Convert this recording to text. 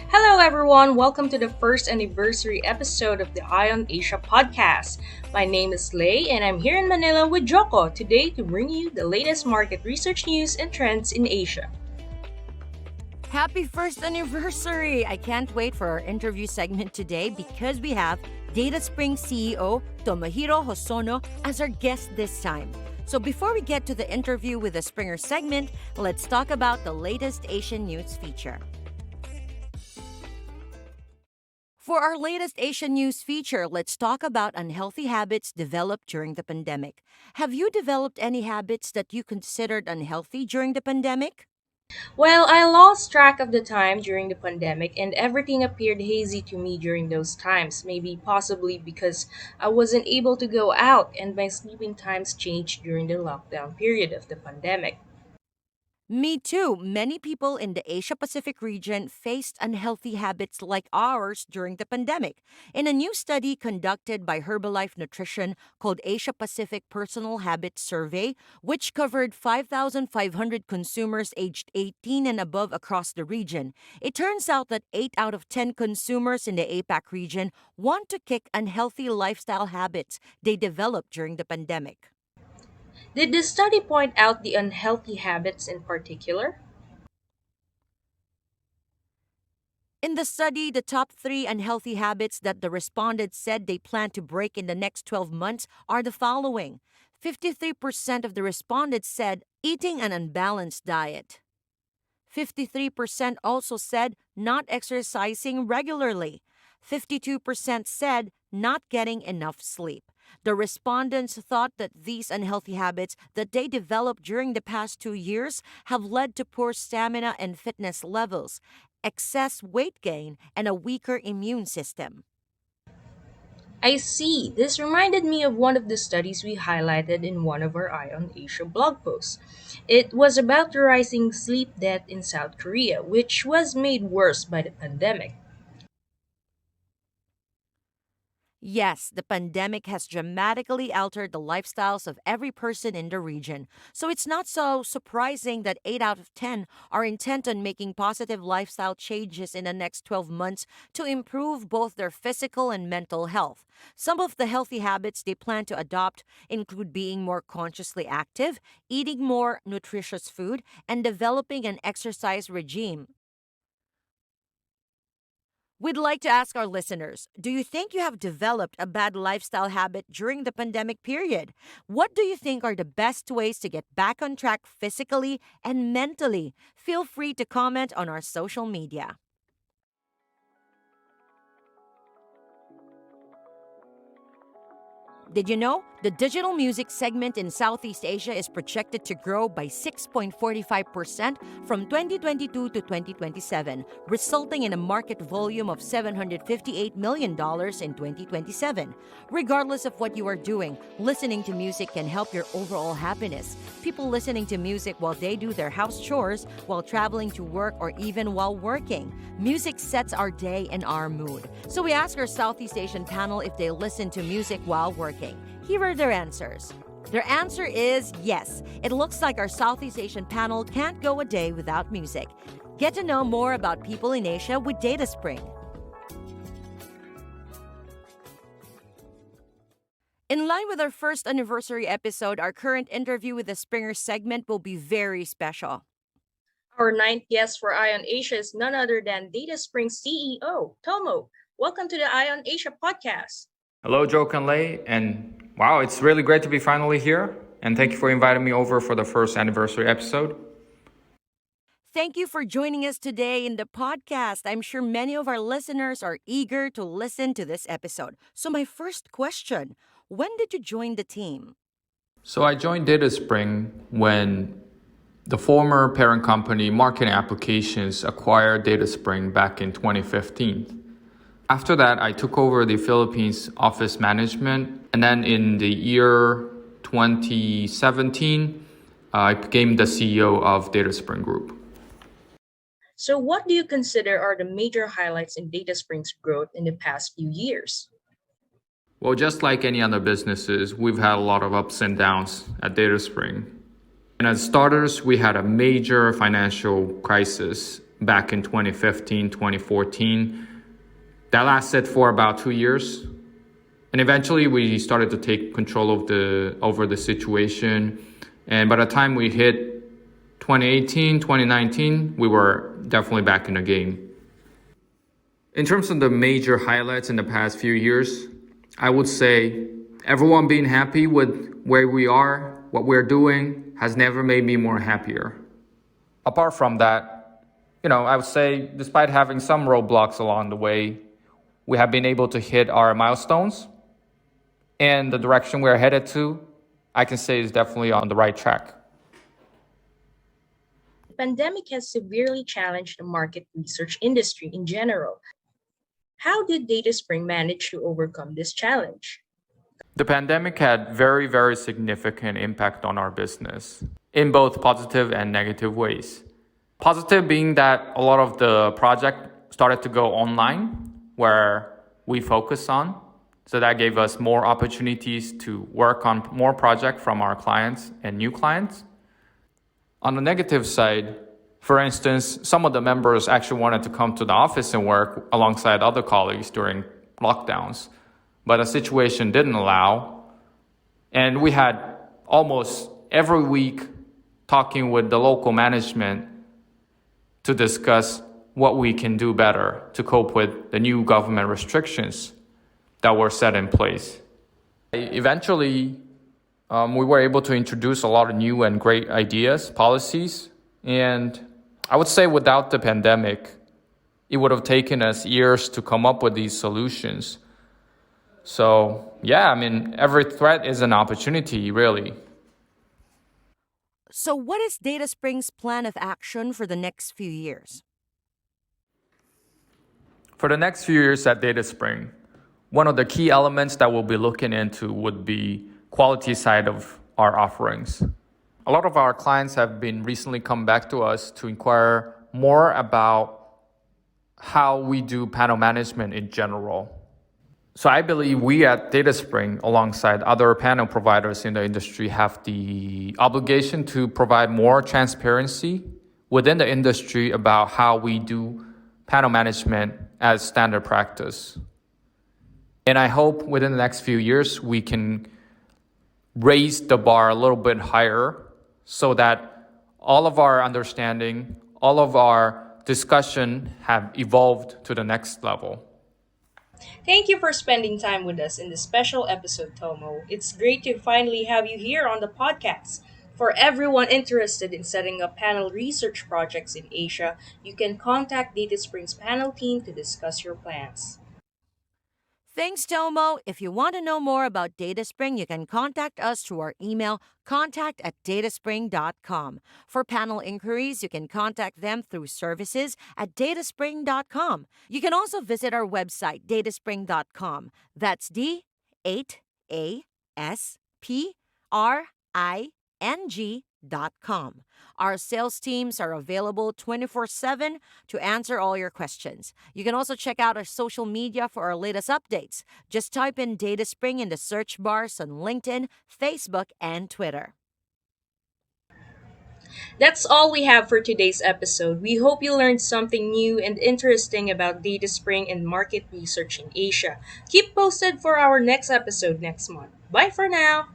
Hello, everyone. Welcome to the first anniversary episode of the Ion Asia podcast. My name is Lei, and I'm here in Manila with Joko today to bring you the latest market research news and trends in Asia. Happy first anniversary! I can't wait for our interview segment today because we have dataSpring CEO Tomohiro Hosono as our guest this time. So before we get to the interview with the Springer segment, let's talk about the latest Asian news feature. For our latest Asian news feature, let's talk about unhealthy habits developed during the pandemic. Have you developed any habits that you considered unhealthy during the pandemic? Well, I lost track of the time during the pandemic, and everything appeared hazy to me during those times. Maybe possibly because I wasn't able to go out and my sleeping times changed during the lockdown period of the pandemic. Me too. Many people in the Asia Pacific region faced unhealthy habits like ours during the pandemic. In a new study conducted by Herbalife Nutrition called Asia Pacific Personal Habits Survey, which covered 5,500 consumers aged 18 and above across the region, it turns out that 8 out of 10 consumers in the APAC region want to kick unhealthy lifestyle habits they developed during the pandemic. Did the study point out the unhealthy habits in particular? In the study, the top three unhealthy habits that the respondents said they plan to break in the next 12 months are the following. 53% of the respondents said eating an unbalanced diet. 53% also said not exercising regularly. 52% said not getting enough sleep. The respondents thought that these unhealthy habits that they developed during the past 2 years have led to poor stamina and fitness levels, excess weight gain, and a weaker immune system. I see. This reminded me of one of the studies we highlighted in one of our Eye on Asia blog posts. It was about the rising sleep debt in South Korea, which was made worse by the pandemic. Yes, the pandemic has dramatically altered the lifestyles of every person in the region. So it's not so surprising that 8 out of 10 are intent on making positive lifestyle changes in the next 12 months to improve both their physical and mental health. Some of the healthy habits they plan to adopt include being more consciously active, eating more nutritious food, and developing an exercise regime. We'd like to ask our listeners, do you think you have developed a bad lifestyle habit during the pandemic period? What do you think are the best ways to get back on track physically and mentally? Feel free to comment on our social media. Did you know the digital music segment in Southeast Asia is projected to grow by 6.45% from 2022 to 2027, resulting in a market volume of $758 million in 2027? Regardless of what you are doing, listening to music can help your overall happiness. People listening to music while they do their house chores, while traveling to work, or even while working. Music sets our day and our mood. So we asked our Southeast Asian panel if they listen to music while working. Here are their answers. Their answer is yes. It looks like our Southeast Asian panel can't go a day without music. Get to know more about people in Asia with dataSpring. In line with our first anniversary episode, our current interview with the Springer segment will be very special. Our ninth guest for Eye on Asia is none other than dataSpring CEO, Tomo. Welcome to the Eye on Asia podcast. Hello, Joe Canlay, and wow, it's really great to be finally here. And thank you for inviting me over for the first anniversary episode. Thank you for joining us today in the podcast. I'm sure many of our listeners are eager to listen to this episode. So, my first question, when did you join the team? So I joined dataSpring when the former parent company Marketing Applications acquired dataSpring back in 2015. After that, I took over the Philippines office management, and then in the year 2017, I became the CEO of dataSpring Group. So, what do you consider are the major highlights in dataSpring's growth in the past few years? Well, just like any other businesses, we've had a lot of ups and downs at dataSpring. And as starters, we had a major financial crisis back in 2015, 2014. That lasted for about 2 years. And eventually we started to take control of the over the situation. And by the time we hit 2018, 2019, we were definitely back in the game. In terms of the major highlights in the past few years, I would say everyone being happy with where we are, what we're doing, has never made me more happier. Apart from that, I would say despite having some roadblocks along the way, we have been able to hit our milestones, and the direction we're headed to, I can say is definitely on the right track. The pandemic has severely challenged the market research industry in general. How did DataSpring manage to overcome this challenge? The pandemic had very, very significant impact on our business in both positive and negative ways. Positive being that a lot of the project started to go online where we focus on. So that gave us more opportunities to work on more projects from our clients and new clients. On the negative side, for instance, some of the members actually wanted to come to the office and work alongside other colleagues during lockdowns, but the situation didn't allow. And we had almost every week talking with the local management to discuss what we can do better to cope with the new government restrictions that were set in place. Eventually, we were able to introduce a lot of new and great ideas, policies, and I would say without the pandemic, it would have taken us years to come up with these solutions. So, yeah, every threat is an opportunity, really. So, what is DataSpring's plan of action for the next few years? For the next few years at DataSpring, one of the key elements that we'll be looking into would be quality side of our offerings. A lot of our clients have been recently come back to us to inquire more about how we do panel management in general. So I believe we at DataSpring, alongside other panel providers in the industry, have the obligation to provide more transparency within the industry about how we do panel management as standard practice. And I hope within the next few years, we can raise the bar a little bit higher so that all of our understanding, all of our discussion have evolved to the next level. Thank you for spending time with us in this special episode, Tomo. It's great to finally have you here on the podcast. For everyone interested in setting up panel research projects in Asia, you can contact DataSpring's panel team to discuss your plans. Thanks, Tomo. If you want to know more about DataSpring, you can contact us through our email, contact@dataspring.com. For panel inquiries, you can contact them through services@dataspring.com. You can also visit our website, dataspring.com. That's DATASPRING.com. Our sales teams are available 24/7 to answer all your questions. You can also check out our social media for our latest updates. Just type in DataSpring in the search bars on LinkedIn, Facebook, and Twitter. That's all we have for today's episode. We hope you learned something new and interesting about DataSpring and market research in Asia. Keep posted for our next episode next month. Bye for now.